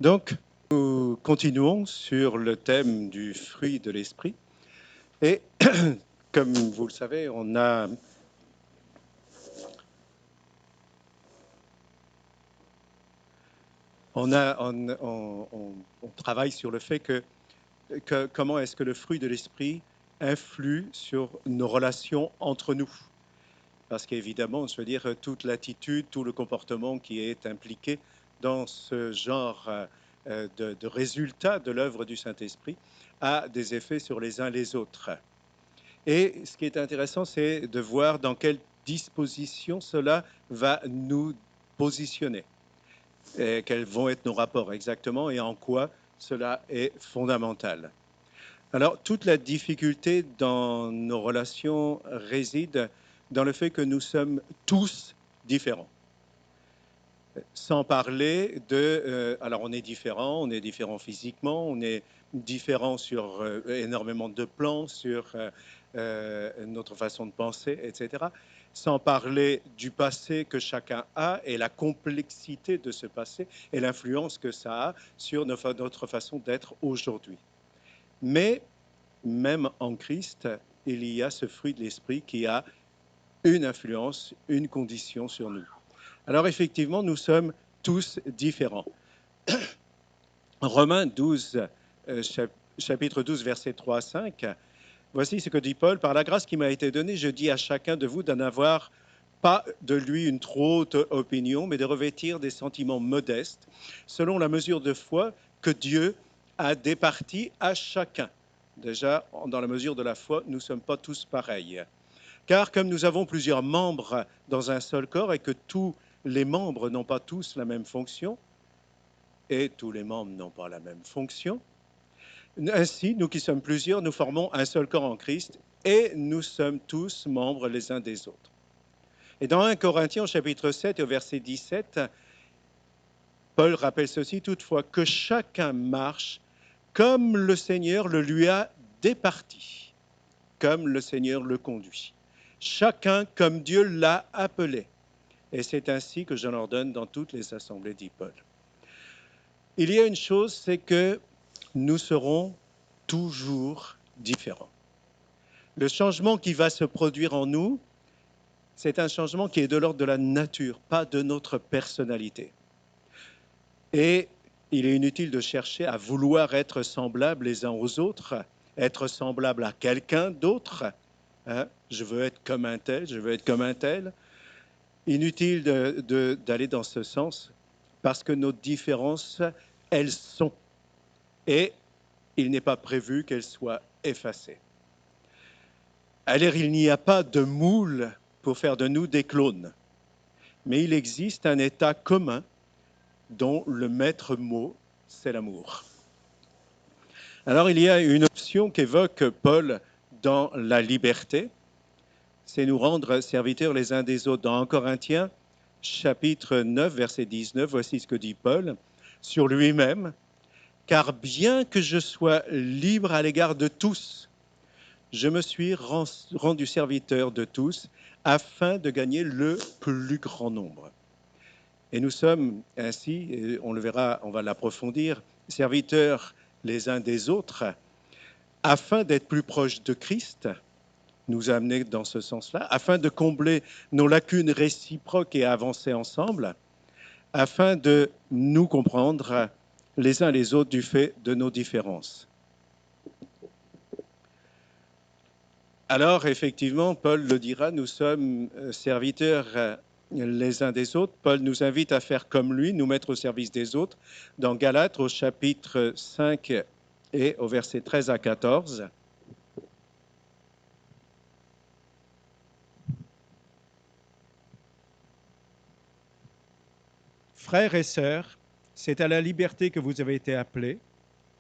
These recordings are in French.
Donc, nous continuons sur le thème du fruit de l'esprit. Et comme vous le savez, on travaille sur le fait que comment est-ce que le fruit de l'esprit influe sur nos relations entre nous. Parce qu'évidemment, je veux dire, toute l'attitude, tout le comportement qui est impliqué dans ce genre de résultat de l'œuvre du Saint-Esprit a des effets sur les uns les autres. Et ce qui est intéressant, c'est de voir dans quelle disposition cela va nous positionner, et quels vont être nos rapports exactement et en quoi cela est fondamental. Alors, toute la difficulté dans nos relations réside dans le fait que nous sommes tous différents. Sans parler alors on est différents physiquement, on est différents sur énormément de plans, sur notre façon de penser, etc. Sans parler du passé que chacun a et la complexité de ce passé et l'influence que ça a sur notre façon d'être aujourd'hui. Mais même en Christ, il y a ce fruit de l'esprit qui a une influence, une condition sur nous. Alors effectivement, nous sommes tous différents. Romains 12, chapitre 12, versets 3 à 5, voici ce que dit Paul. Par la grâce qui m'a été donnée, je dis à chacun de vous d'en avoir pas de lui une trop haute opinion, mais de revêtir des sentiments modestes, selon la mesure de foi que Dieu a départie à chacun. Déjà, dans la mesure de la foi, nous ne sommes pas tous pareils. Car comme nous avons plusieurs membres dans un seul corps et que tous les membres n'ont pas tous la même fonction, et tous les membres n'ont pas la même fonction, ainsi, nous qui sommes plusieurs, nous formons un seul corps en Christ et nous sommes tous membres les uns des autres. Et dans 1 Corinthiens, chapitre 7, au verset 17, Paul rappelle ceci, toutefois, que chacun marche comme le Seigneur le lui a départi, comme le Seigneur le conduit. Chacun comme Dieu l'a appelé. Et c'est ainsi que j'en ordonne dans toutes les assemblées, dit Paul. Il y a une chose, c'est que nous serons toujours différents. Le changement qui va se produire en nous, c'est un changement qui est de l'ordre de la nature, pas de notre personnalité. Et il est inutile de chercher à vouloir être semblables les uns aux autres, être semblable à quelqu'un d'autre. Je veux être comme un tel, je veux être comme un tel. Inutile d'aller dans ce sens parce que nos différences, elles sont. Et il n'est pas prévu qu'elles soient effacées. Alors, il n'y a pas de moule pour faire de nous des clones. Mais il existe un état commun dont le maître mot, c'est l'amour. Alors, il y a une option qu'évoque Paul dans la liberté, c'est nous rendre serviteurs les uns des autres. Dans 1 Corinthiens, chapitre 9, verset 19, voici ce que dit Paul sur lui-même. Car bien que je sois libre à l'égard de tous, je me suis rendu serviteur de tous afin de gagner le plus grand nombre. Et nous sommes ainsi, et on le verra, on va l'approfondir, serviteurs les uns des autres afin d'être plus proches de Christ, nous amener dans ce sens-là, afin de combler nos lacunes réciproques et avancer ensemble, afin de nous comprendre les uns les autres du fait de nos différences. Alors, effectivement, Paul le dira, nous sommes serviteurs les uns des autres. Paul nous invite à faire comme lui, nous mettre au service des autres. Dans Galates, au chapitre 5 et au verset 13 à 14. Frères et sœurs, c'est à la liberté que vous avez été appelés.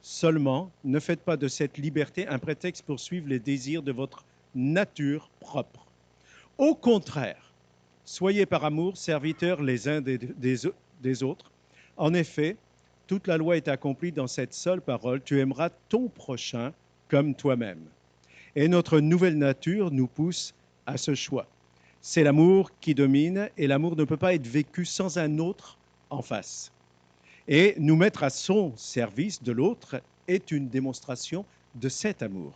Seulement, ne faites pas de cette liberté un prétexte pour suivre les désirs de votre nature propre. Au contraire, soyez par amour serviteurs les uns des autres. En effet, toute la loi est accomplie dans cette seule parole, tu aimeras ton prochain comme toi-même. Et notre nouvelle nature nous pousse à ce choix. C'est l'amour qui domine et l'amour ne peut pas être vécu sans un autre en face. Et nous mettre à son service de l'autre est une démonstration de cet amour.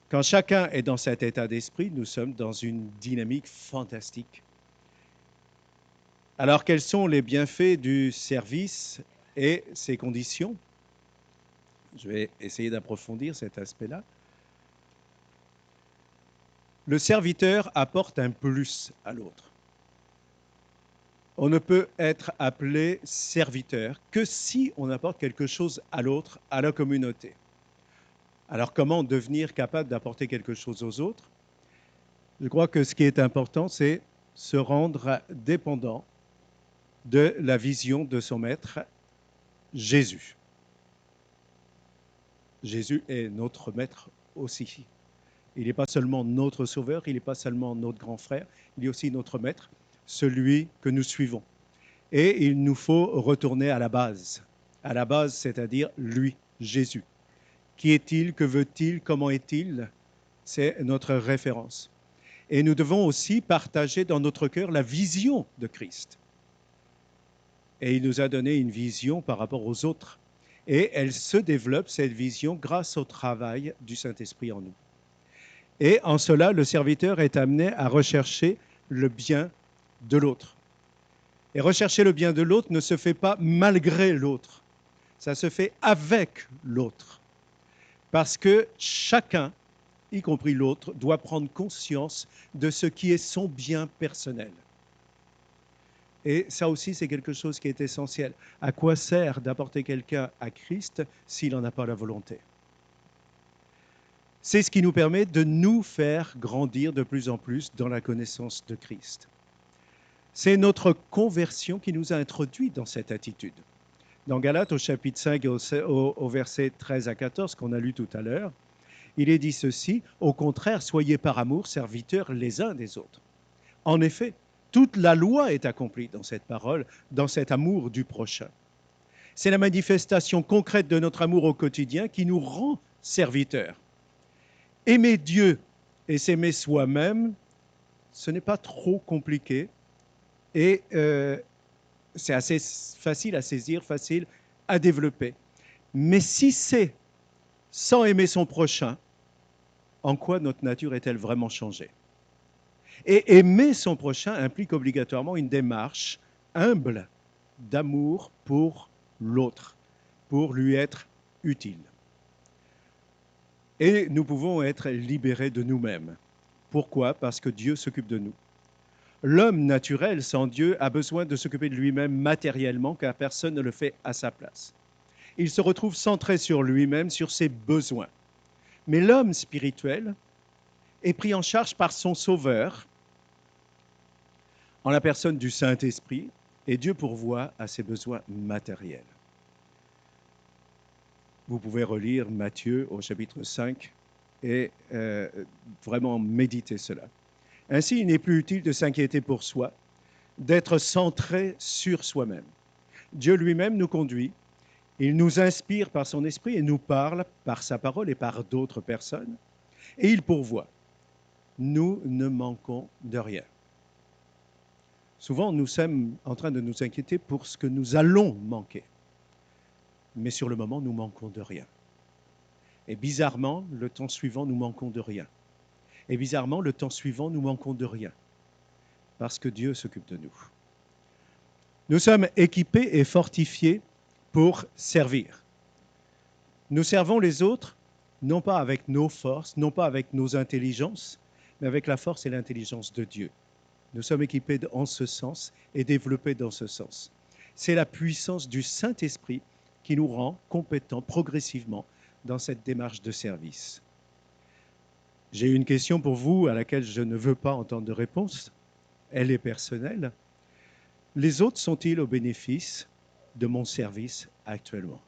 Quand chacun est dans cet état d'esprit, nous sommes dans une dynamique fantastique. Alors, quels sont les bienfaits du service et ses conditions? Je vais essayer d'approfondir cet aspect-là. Le serviteur apporte un plus à l'autre. On ne peut être appelé serviteur que si on apporte quelque chose à l'autre, à la communauté. Alors, comment devenir capable d'apporter quelque chose aux autres? Je crois que ce qui est important, c'est se rendre dépendant de la vision de son maître, Jésus. Jésus est notre maître aussi. Il n'est pas seulement notre sauveur, il n'est pas seulement notre grand frère, il est aussi notre maître, celui que nous suivons. Et il nous faut retourner à la base, c'est-à-dire lui, Jésus. Qui est-il? Que veut-il? Comment est-il? C'est notre référence. Et nous devons aussi partager dans notre cœur la vision de Christ. Et il nous a donné une vision par rapport aux autres. Et elle se développe, cette vision, grâce au travail du Saint-Esprit en nous. Et en cela, le serviteur est amené à rechercher le bien de l'autre. Et rechercher le bien de l'autre ne se fait pas malgré l'autre. Ça se fait avec l'autre. Parce que chacun, y compris l'autre, doit prendre conscience de ce qui est son bien personnel. Et ça aussi, c'est quelque chose qui est essentiel. À quoi sert d'apporter quelqu'un à Christ s'il n'en a pas la volonté? C'est ce qui nous permet de nous faire grandir de plus en plus dans la connaissance de Christ. C'est notre conversion qui nous a introduits dans cette attitude. Dans Galates, au chapitre 5, au verset 13 à 14, qu'on a lu tout à l'heure, il est dit ceci: « Au contraire, soyez par amour serviteurs les uns des autres. » En effet, toute la loi est accomplie dans cette parole, dans cet amour du prochain. C'est la manifestation concrète de notre amour au quotidien qui nous rend serviteurs. Aimer Dieu et s'aimer soi-même, ce n'est pas trop compliqué et c'est assez facile à saisir, facile à développer. Mais si c'est sans aimer son prochain, en quoi notre nature est-elle vraiment changée? Et aimer son prochain implique obligatoirement une démarche humble d'amour pour l'autre, pour lui être utile. Et nous pouvons être libérés de nous-mêmes. Pourquoi? Parce que Dieu s'occupe de nous. L'homme naturel sans Dieu a besoin de s'occuper de lui-même matériellement, car personne ne le fait à sa place. Il se retrouve centré sur lui-même, sur ses besoins. Mais l'homme spirituel est pris en charge par son Sauveur, en la personne du Saint-Esprit, et Dieu pourvoit à ses besoins matériels. Vous pouvez relire Matthieu au chapitre 5 et vraiment méditer cela. Ainsi, il n'est plus utile de s'inquiéter pour soi, d'être centré sur soi-même. Dieu lui-même nous conduit, il nous inspire par son esprit et nous parle par sa parole et par d'autres personnes, et il pourvoit. Nous ne manquons de rien. Souvent, nous sommes en train de nous inquiéter pour ce que nous allons manquer. Mais sur le moment, nous manquons de rien. Et bizarrement, le temps suivant, nous manquons de rien. Et bizarrement, le temps suivant, nous manquons de rien. Parce que Dieu s'occupe de nous. Nous sommes équipés et fortifiés pour servir. Nous servons les autres, non pas avec nos forces, non pas avec nos intelligences, mais avec la force et l'intelligence de Dieu. Nous sommes équipés en ce sens et développés dans ce sens. C'est la puissance du Saint-Esprit qui nous rend compétents progressivement dans cette démarche de service. J'ai une question pour vous à laquelle je ne veux pas entendre de réponse. Elle est personnelle. Les autres sont-ils au bénéfice de mon service actuellement?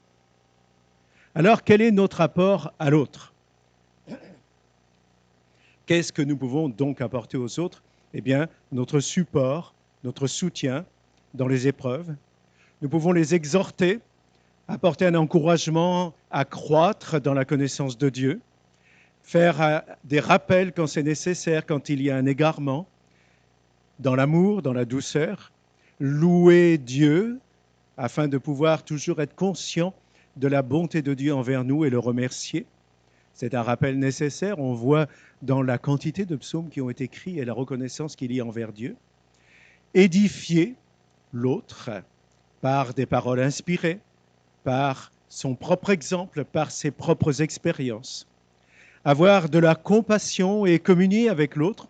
Alors, quel est notre rapport à l'autre? Qu'est-ce que nous pouvons donc apporter aux autres? Eh bien, notre support, notre soutien dans les épreuves. Nous pouvons les exhorter, apporter un encouragement à croître dans la connaissance de Dieu, faire des rappels quand c'est nécessaire, quand il y a un égarement, dans l'amour, dans la douceur, louer Dieu afin de pouvoir toujours être conscient de la bonté de Dieu envers nous et le remercier. C'est un rappel nécessaire. On voit dans la quantité de psaumes qui ont été écrits et la reconnaissance qu'il y a envers Dieu. Édifier l'autre par des paroles inspirées, par son propre exemple, par ses propres expériences. Avoir de la compassion et communier avec l'autre,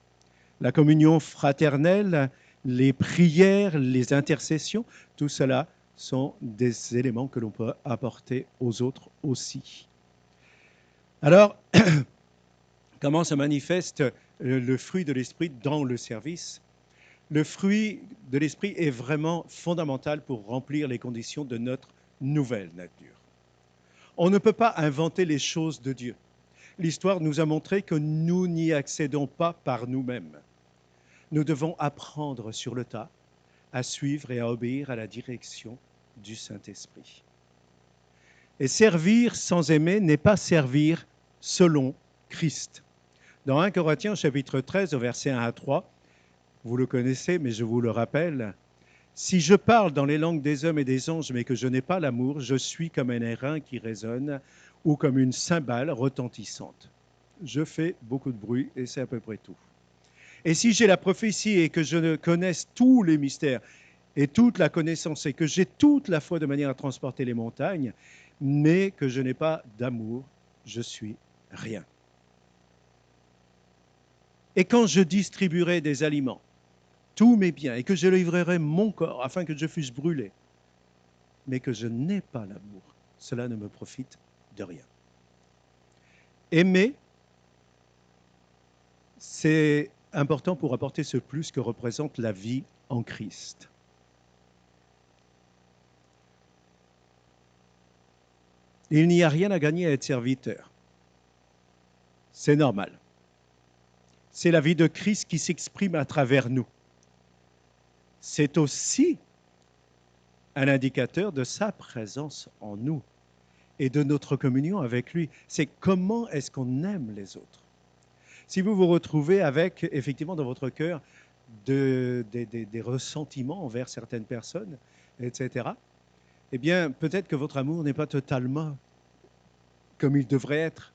la communion fraternelle, les prières, les intercessions, tout cela sont des éléments que l'on peut apporter aux autres aussi. Alors, comment se manifeste le fruit de l'esprit dans le service? Le fruit de l'esprit est vraiment fondamental pour remplir les conditions de notre nouvelle nature. On ne peut pas inventer les choses de Dieu. L'histoire nous a montré que nous n'y accédons pas par nous-mêmes. Nous devons apprendre sur le tas à suivre et à obéir à la direction du Saint-Esprit. Et servir sans aimer n'est pas servir selon Christ. Dans 1 Corinthiens chapitre 13, au verset 1 à 3, vous le connaissez, mais je vous le rappelle, « Si je parle dans les langues des hommes et des anges, mais que je n'ai pas l'amour, je suis comme un airain qui résonne ou comme une cymbale retentissante. Je fais beaucoup de bruit et c'est à peu près tout. Et si j'ai la prophétie et que je connaisse tous les mystères et toute la connaissance et que j'ai toute la foi de manière à transporter les montagnes, mais que je n'ai pas d'amour, je suis rien. Et quand je distribuerai des aliments, tous mes biens, et que je livrerai mon corps afin que je fusse brûlé, mais que je n'ai pas l'amour, cela ne me profite de rien. » Aimer, c'est important pour apporter ce plus que représente la vie en Christ. Il n'y a rien à gagner à être serviteur. C'est normal. C'est la vie de Christ qui s'exprime à travers nous. C'est aussi un indicateur de sa présence en nous et de notre communion avec lui. C'est comment est-ce qu'on aime les autres. Si vous vous retrouvez avec, effectivement, dans votre cœur, des ressentiments envers certaines personnes, etc., eh bien, peut-être que votre amour n'est pas totalement comme il devrait être.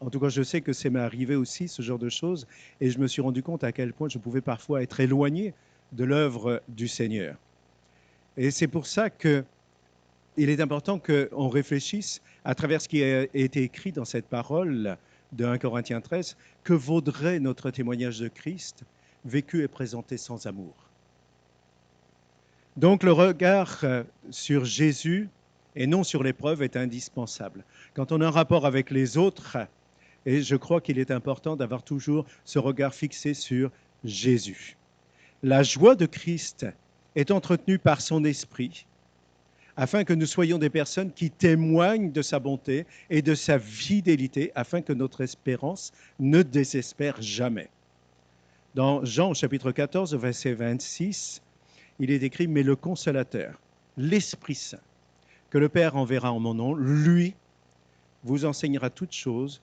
En tout cas, je sais que c'est m'est arrivé aussi, ce genre de choses, et je me suis rendu compte à quel point je pouvais parfois être éloigné de l'œuvre du Seigneur. Et c'est pour ça qu'il est important qu'on réfléchisse à travers ce qui a été écrit dans cette parole de 1 Corinthiens 13, que vaudrait notre témoignage de Christ vécu et présenté sans amour. Donc le regard sur Jésus et non sur l'épreuve est indispensable. Quand on a un rapport avec les autres, et je crois qu'il est important d'avoir toujours ce regard fixé sur Jésus. La joie de Christ est entretenue par son esprit, afin que nous soyons des personnes qui témoignent de sa bonté et de sa fidélité, afin que notre espérance ne désespère jamais. Dans Jean chapitre 14, verset 26, il est écrit « Mais le Consolateur, l'Esprit Saint, que le Père enverra en mon nom, lui vous enseignera toutes choses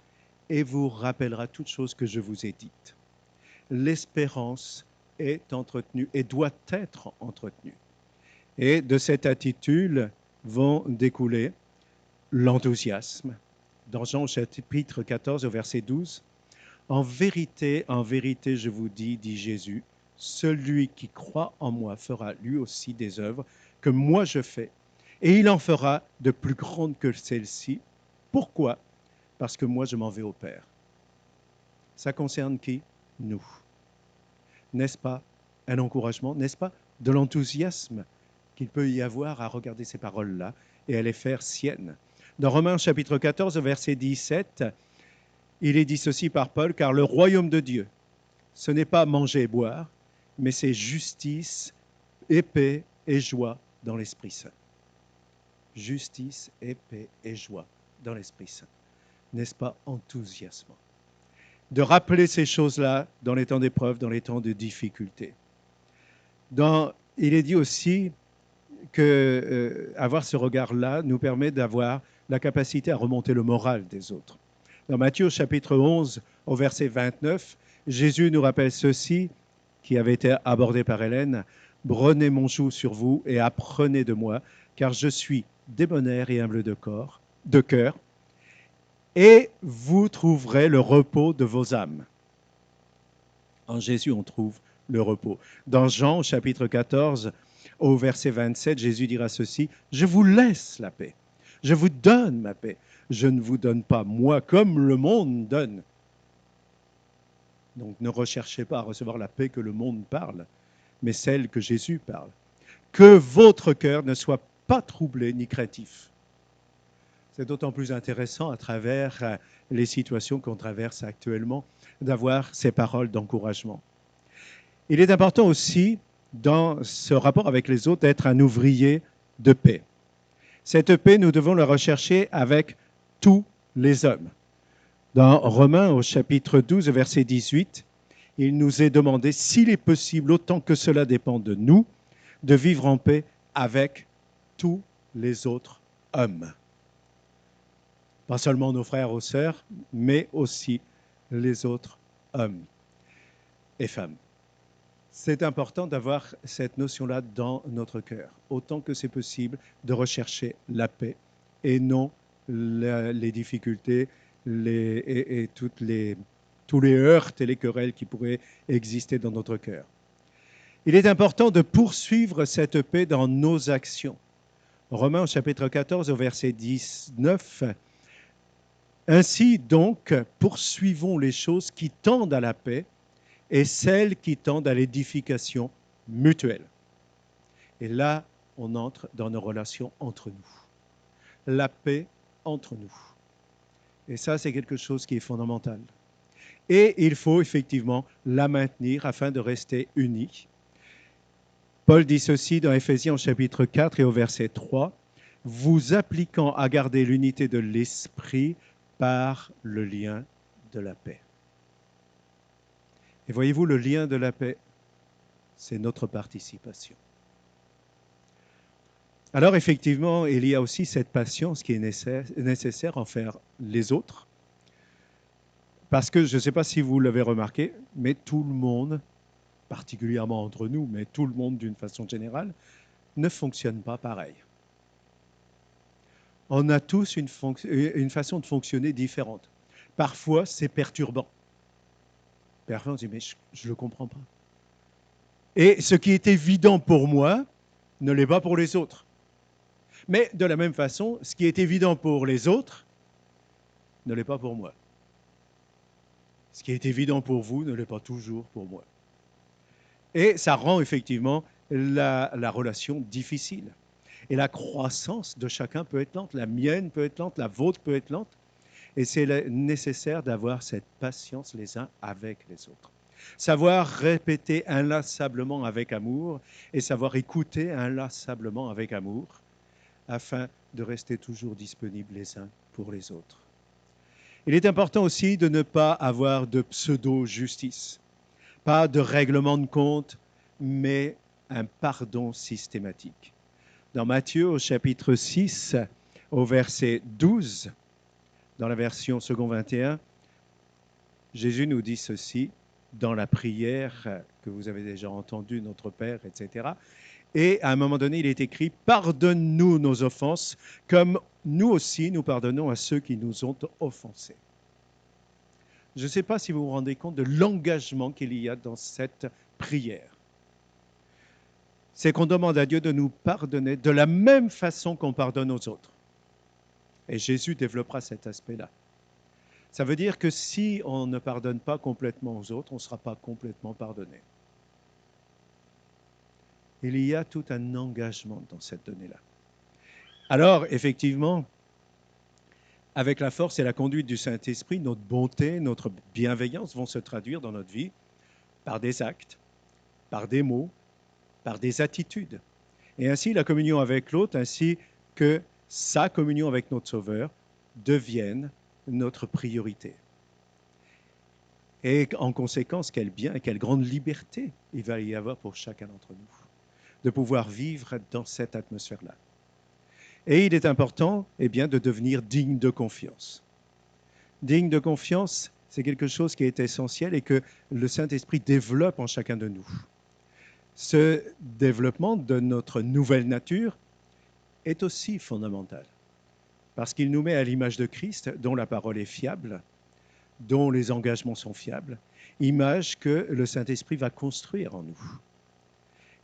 et vous rappellera toutes choses que je vous ai dites. » L'espérance est entretenue et doit être entretenue. Et de cette attitude vont découler l'enthousiasme. Dans Jean chapitre 14, au verset 12, « En vérité, je vous dis, dit Jésus, celui qui croit en moi fera lui aussi des œuvres que moi je fais, et il en fera de plus grandes que celles-ci. Pourquoi ? Parce que moi je m'en vais au Père. » Ça concerne qui ? Nous. N'est-ce pas un encouragement ? N'est-ce pas de l'enthousiasme qu'il peut y avoir à regarder ces paroles-là et à les faire siennes? Dans Romains chapitre 14, verset 17, il est dit ceci par Paul, « Car le royaume de Dieu, ce n'est pas manger et boire, mais c'est justice, et paix et joie dans l'Esprit Saint. » Justice, et paix et joie dans l'Esprit Saint. N'est-ce pas enthousiasmant? De rappeler ces choses-là dans les temps d'épreuve, dans les temps de difficulté. Il est dit aussi que avoir ce regard-là nous permet d'avoir la capacité à remonter le moral des autres. Dans Matthieu chapitre 11, au verset 29, Jésus nous rappelle ceci, qui avait été abordé par Hélène. « Prenez mon joug sur vous et apprenez de moi, car je suis débonnaire et humble de cœur, et vous trouverez le repos de vos âmes. En Jésus, on trouve le repos. Dans Jean, au chapitre 14, au verset 27, Jésus dira ceci, « Je vous laisse la paix, je vous donne ma paix, je ne vous donne pas moi comme le monde donne. » Donc ne recherchez pas à recevoir la paix que le monde parle, mais celle que Jésus parle. Que votre cœur ne soit pas troublé ni craintif. C'est d'autant plus intéressant à travers les situations qu'on traverse actuellement d'avoir ces paroles d'encouragement. Il est important aussi, dans ce rapport avec les autres, d'être un ouvrier de paix. Cette paix, nous devons la rechercher avec tous les hommes. Dans Romains, au chapitre 12, verset 18, il nous est demandé, s'il est possible, autant que cela dépend de nous, de vivre en paix avec tous les autres hommes. Pas seulement nos frères ou sœurs, mais aussi les autres hommes et femmes. C'est important d'avoir cette notion-là dans notre cœur, autant que c'est possible de rechercher la paix et non les difficultés et tous les heurts et les querelles qui pourraient exister dans notre cœur. Il est important de poursuivre cette paix dans nos actions. Romains chapitre 14 au verset 19. Ainsi donc, poursuivons les choses qui tendent à la paix et celles qui tendent à l'édification mutuelle. Et là, on entre dans nos relations entre nous. La paix entre nous. Et ça, c'est quelque chose qui est fondamental. Et il faut effectivement la maintenir afin de rester unis. Paul dit ceci dans Éphésiens chapitre 4 et au verset 3, « Vous appliquant à garder l'unité de l'esprit par le lien de la paix. » Et voyez-vous, le lien de la paix, c'est notre participation. Alors effectivement, il y a aussi cette patience qui est nécessaire envers les autres. Parce que, je ne sais pas si vous l'avez remarqué, mais tout le monde, particulièrement entre nous, mais tout le monde d'une façon générale, ne fonctionne pas pareil. On a tous une façon de fonctionner différente. Parfois, c'est perturbant. Parfois, on se dit, mais je ne le comprends pas. Et ce qui est évident pour moi ne l'est pas pour les autres. Mais de la même façon, ce qui est évident pour les autres ne l'est pas pour moi. Ce qui est évident pour vous ne l'est pas toujours pour moi. Et ça rend effectivement la relation difficile. Et la croissance de chacun peut être lente. La mienne peut être lente, la vôtre peut être lente. Et c'est nécessaire d'avoir cette patience les uns avec les autres. Savoir répéter inlassablement avec amour et savoir écouter inlassablement avec amour afin de rester toujours disponibles les uns pour les autres. Il est important aussi de ne pas avoir de pseudo-justice, pas de règlement de compte, mais un pardon systématique. Dans Matthieu, au chapitre 6, au verset 12, dans la version second 21, Jésus nous dit ceci dans la prière que vous avez déjà entendue, Notre Père, etc. Et à un moment donné, il est écrit « Pardonne-nous nos offenses, comme nous aussi nous pardonnons à ceux qui nous ont offensés. » Je ne sais pas si vous vous rendez compte de l'engagement qu'il y a dans cette prière. C'est qu'on demande à Dieu de nous pardonner de la même façon qu'on pardonne aux autres. Et Jésus développera cet aspect-là. Ça veut dire que si on ne pardonne pas complètement aux autres, on ne sera pas complètement pardonné. Il y a tout un engagement dans cette donnée-là. Alors, effectivement, avec la force et la conduite du Saint-Esprit, notre bonté, notre bienveillance vont se traduire dans notre vie par des actes, par des mots, par des attitudes. Et ainsi, la communion avec l'autre, ainsi que sa communion avec notre Sauveur, deviennent notre priorité. Et en conséquence, quel bien et quelle grande liberté il va y avoir pour chacun d'entre nous de pouvoir vivre dans cette atmosphère-là. Et il est important, eh bien, de devenir digne de confiance. Digne de confiance, c'est quelque chose qui est essentiel et que le Saint-Esprit développe en chacun de nous. Ce développement de notre nouvelle nature est aussi fondamental, parce qu'il nous met à l'image de Christ, dont la parole est fiable, dont les engagements sont fiables, image que le Saint-Esprit va construire en nous.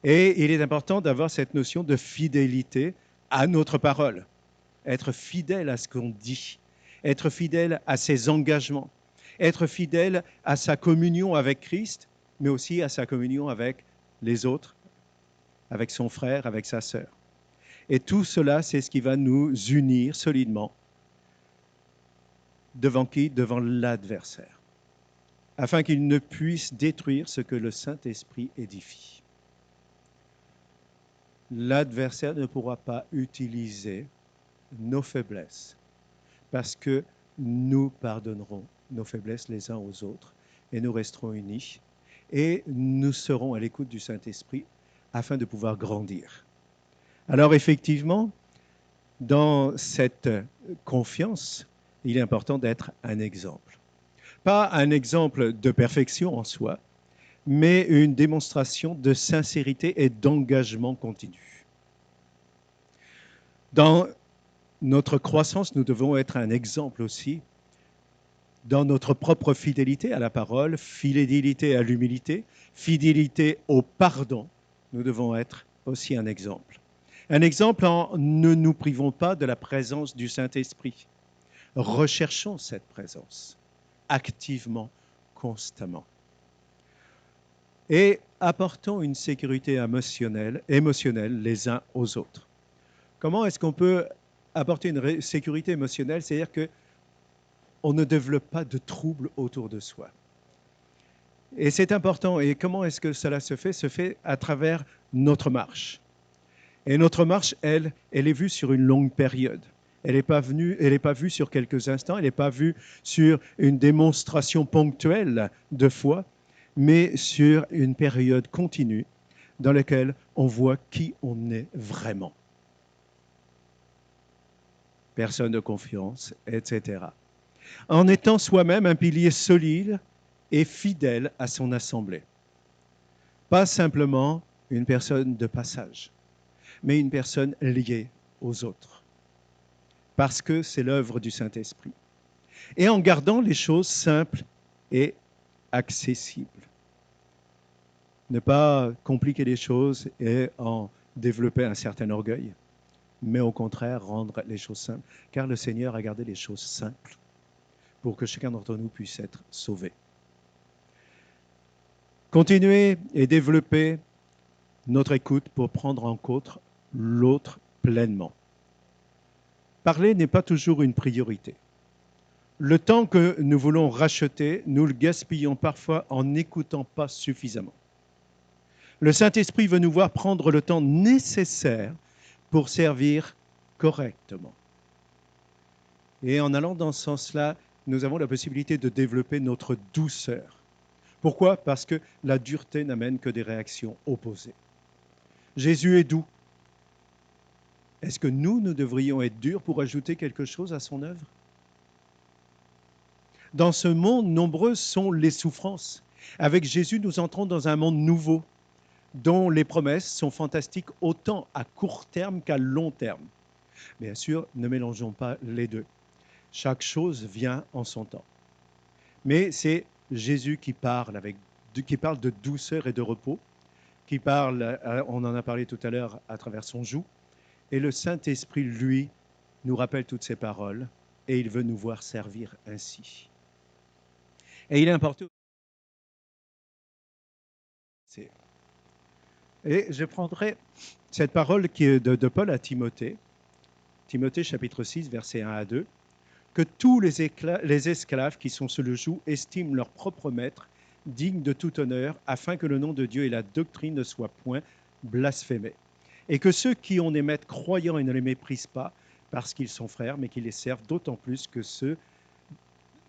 Et il est important d'avoir cette notion de fidélité à notre parole, être fidèle à ce qu'on dit, être fidèle à ses engagements, être fidèle à sa communion avec Christ, mais aussi à sa communion avec les autres, avec son frère, avec sa sœur. Et tout cela, c'est ce qui va nous unir solidement. Devant qui? Devant l'adversaire, afin qu'il ne puisse détruire ce que le Saint-Esprit édifie. L'adversaire ne pourra pas utiliser nos faiblesses, parce que nous pardonnerons nos faiblesses les uns aux autres, et nous resterons unis, et nous serons à l'écoute du Saint-Esprit afin de pouvoir grandir. Alors effectivement, dans cette confiance, il est important d'être un exemple. Pas un exemple de perfection en soi, mais une démonstration de sincérité et d'engagement continu. Dans notre croissance, nous devons être un exemple aussi dans notre propre fidélité à la parole, fidélité à l'humilité, fidélité au pardon. Nous devons être aussi un exemple. Un exemple en ne nous privons pas de la présence du Saint-Esprit. Recherchons cette présence activement, constamment. Et apportons une sécurité émotionnelle les uns aux autres. Comment est-ce qu'on peut apporter une sécurité émotionnelle? C'est-à-dire qu'on ne développe pas de troubles autour de soi. Et c'est important. Et comment est-ce que cela se fait? Se fait à travers notre marche. Et notre marche, elle est vue sur une longue période. Elle n'est pas vue sur quelques instants, elle n'est pas vue sur une démonstration ponctuelle de foi, mais sur une période continue dans laquelle on voit qui on est vraiment. Personne de confiance, etc. En étant soi-même un pilier solide et fidèle à son assemblée. Pas simplement une personne de passage, mais une personne liée aux autres. Parce que c'est l'œuvre du Saint-Esprit. Et en gardant les choses simples et accessibles. Ne pas compliquer les choses et en développer un certain orgueil, mais au contraire rendre les choses simples, car le Seigneur a gardé les choses simples pour que chacun d'entre nous puisse être sauvé. Continuer et développer notre écoute pour prendre en compte l'autre pleinement. Parler n'est pas toujours une priorité. Le temps que nous voulons racheter, nous le gaspillons parfois en n'écoutant pas suffisamment. Le Saint-Esprit veut nous voir prendre le temps nécessaire pour servir correctement. Et en allant dans ce sens-là, nous avons la possibilité de développer notre douceur. Pourquoi? Parce que la dureté n'amène que des réactions opposées. Jésus est doux. Est-ce que nous devrions être durs pour ajouter quelque chose à son œuvre? Dans ce monde, nombreuses sont les souffrances. Avec Jésus, nous entrons dans un monde nouveau, dont les promesses sont fantastiques autant à court terme qu'à long terme. Bien sûr, ne mélangeons pas les deux. Chaque chose vient en son temps. Mais c'est Jésus qui parle de douceur et de repos, qui parle, on en a parlé tout à l'heure à travers son joug, et le Saint-Esprit, lui, nous rappelle toutes ces paroles, et il veut nous voir servir ainsi. Et il est important. Et je prendrai cette parole qui est de Paul à Timothée, Timothée chapitre 6, versets 1 à 2, que tous les esclaves qui sont sous le joug estiment leur propre maître digne de tout honneur, afin que le nom de Dieu et la doctrine ne soient point blasphémés. Et que ceux qui ont des maîtres croyants et ne les méprisent pas, parce qu'ils sont frères, mais qu'ils les servent d'autant plus que ceux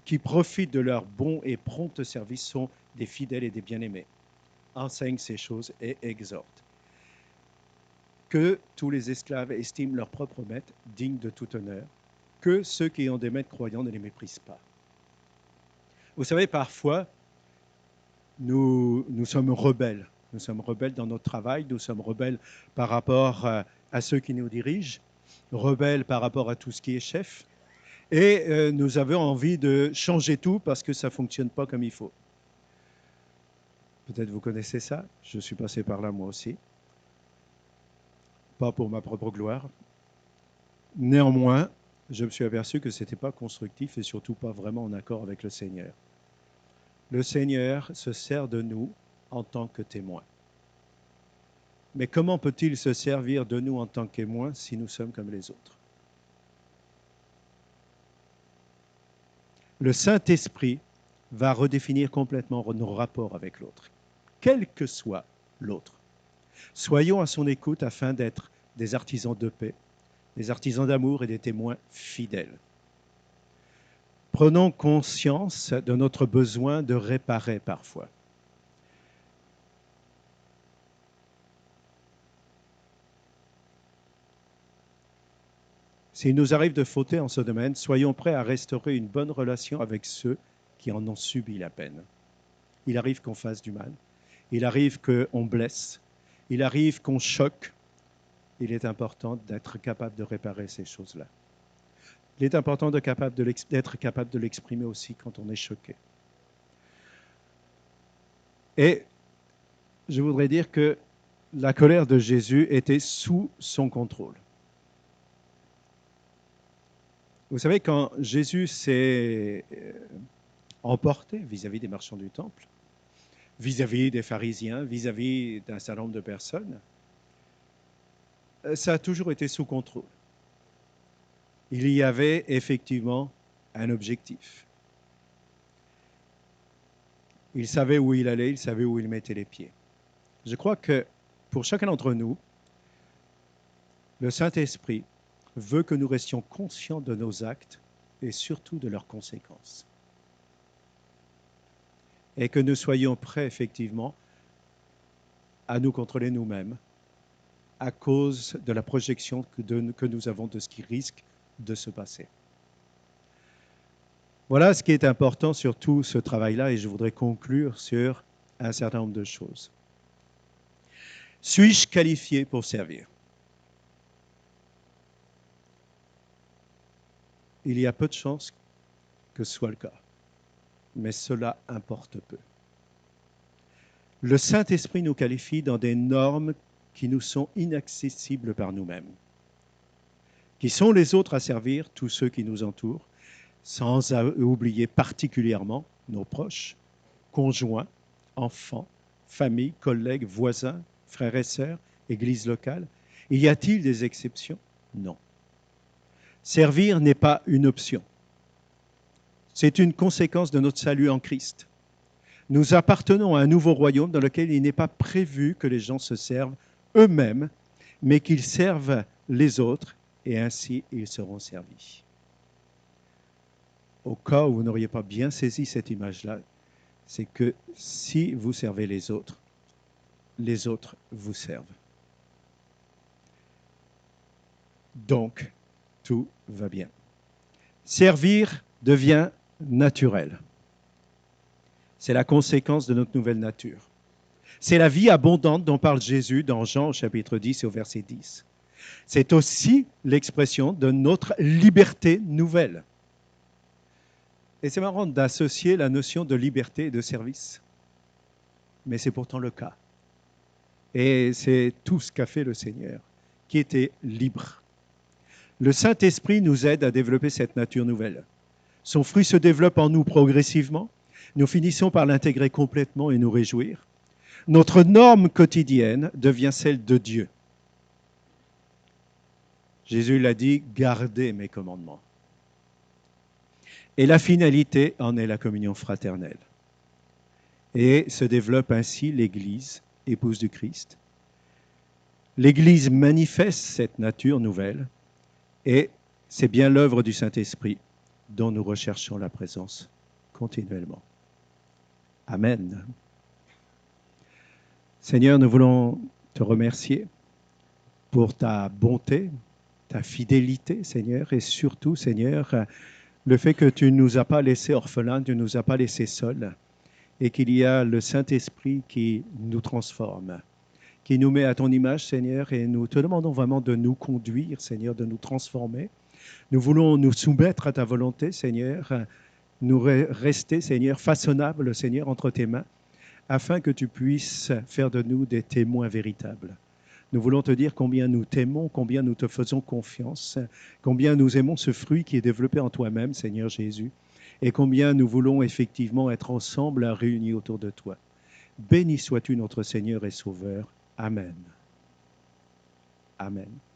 qui profitent de leur bon et prompt service sont des fidèles et des bien-aimés. Enseigne ces choses et exhorte. Que tous les esclaves estiment leur propre maître digne de tout honneur, que ceux qui ont des maîtres croyants ne les méprisent pas. Vous savez, parfois, nous sommes rebelles. Nous sommes rebelles dans notre travail, nous sommes rebelles par rapport à ceux qui nous dirigent. rebelles par rapport à tout ce qui est chef. Et nous avons envie de changer tout parce que ça ne fonctionne pas comme il faut. Peut-être vous connaissez ça, je suis passé par là moi aussi. Pas pour ma propre gloire. Néanmoins, je me suis aperçu que ce n'était pas constructif et surtout pas vraiment en accord avec le Seigneur. Le Seigneur se sert de nous en tant que témoins. Mais comment peut-il se servir de nous en tant que témoins si nous sommes comme les autres? Le Saint-Esprit va redéfinir complètement nos rapports avec l'autre, quel que soit l'autre. Soyons à son écoute afin d'être des artisans de paix, des artisans d'amour et des témoins fidèles. Prenons conscience de notre besoin de réparer parfois. S'il nous arrive de fauter en ce domaine, soyons prêts à restaurer une bonne relation avec ceux qui en ont subi la peine. Il arrive qu'on fasse du mal, il arrive qu'on blesse, il arrive qu'on choque. Il est important d'être capable de réparer ces choses-là. Il est important d'être capable de l'exprimer aussi quand on est choqué. Et je voudrais dire que la colère de Jésus était sous son contrôle. Vous savez, quand Jésus s'est emporté vis-à-vis des marchands du temple, vis-à-vis des pharisiens, vis-à-vis d'un certain nombre de personnes, ça a toujours été sous contrôle. Il y avait effectivement un objectif. Il savait où il allait, il savait où il mettait les pieds. Je crois que pour chacun d'entre nous, le Saint-Esprit veut que nous restions conscients de nos actes et surtout de leurs conséquences. Et que nous soyons prêts effectivement à nous contrôler nous-mêmes à cause de la projection que nous avons de ce qui risque de se passer. Voilà ce qui est important sur tout ce travail-là et je voudrais conclure sur un certain nombre de choses. Suis-je qualifié pour servir? Il y a peu de chances que ce soit le cas, mais cela importe peu. Le Saint-Esprit nous qualifie dans des normes qui nous sont inaccessibles par nous-mêmes. Qui sont les autres à servir, tous ceux qui nous entourent, sans oublier particulièrement nos proches, conjoints, enfants, familles, collègues, voisins, frères et sœurs, églises locales. Y a-t-il des exceptions? Non. Servir n'est pas une option. C'est une conséquence de notre salut en Christ. Nous appartenons à un nouveau royaume dans lequel il n'est pas prévu que les gens se servent eux-mêmes, mais qu'ils servent les autres et ainsi ils seront servis. Au cas où vous n'auriez pas bien saisi cette image-là, c'est que si vous servez les autres vous servent. Donc, tout va bien. Servir devient naturel. C'est la conséquence de notre nouvelle nature. C'est la vie abondante dont parle Jésus dans Jean au chapitre 10 et au verset 10. C'est aussi l'expression de notre liberté nouvelle. Et c'est marrant d'associer la notion de liberté et de service. Mais c'est pourtant le cas. Et c'est tout ce qu'a fait le Seigneur, qui était libre. Le Saint-Esprit nous aide à développer cette nature nouvelle. Son fruit se développe en nous progressivement. Nous finissons par l'intégrer complètement et nous réjouir. Notre norme quotidienne devient celle de Dieu. Jésus l'a dit, gardez mes commandements. Et la finalité en est la communion fraternelle. Et se développe ainsi l'Église, épouse du Christ. L'Église manifeste cette nature nouvelle et c'est bien l'œuvre du Saint-Esprit dont nous recherchons la présence continuellement. Amen. Seigneur, nous voulons te remercier pour ta bonté, ta fidélité, Seigneur, et surtout, Seigneur, le fait que tu ne nous as pas laissés orphelins, tu ne nous as pas laissés seuls, et qu'il y a le Saint-Esprit qui nous transforme, qui nous met à ton image, Seigneur, et nous te demandons vraiment de nous conduire, Seigneur, de nous transformer. Nous voulons nous soumettre à ta volonté, Seigneur, nous rester, Seigneur, façonnables, Seigneur, entre tes mains, afin que tu puisses faire de nous des témoins véritables. Nous voulons te dire combien nous t'aimons, combien nous te faisons confiance, combien nous aimons ce fruit qui est développé en toi-même, Seigneur Jésus, et combien nous voulons effectivement être ensemble réunis autour de toi. Béni sois-tu notre Seigneur et Sauveur. Amen. Amen.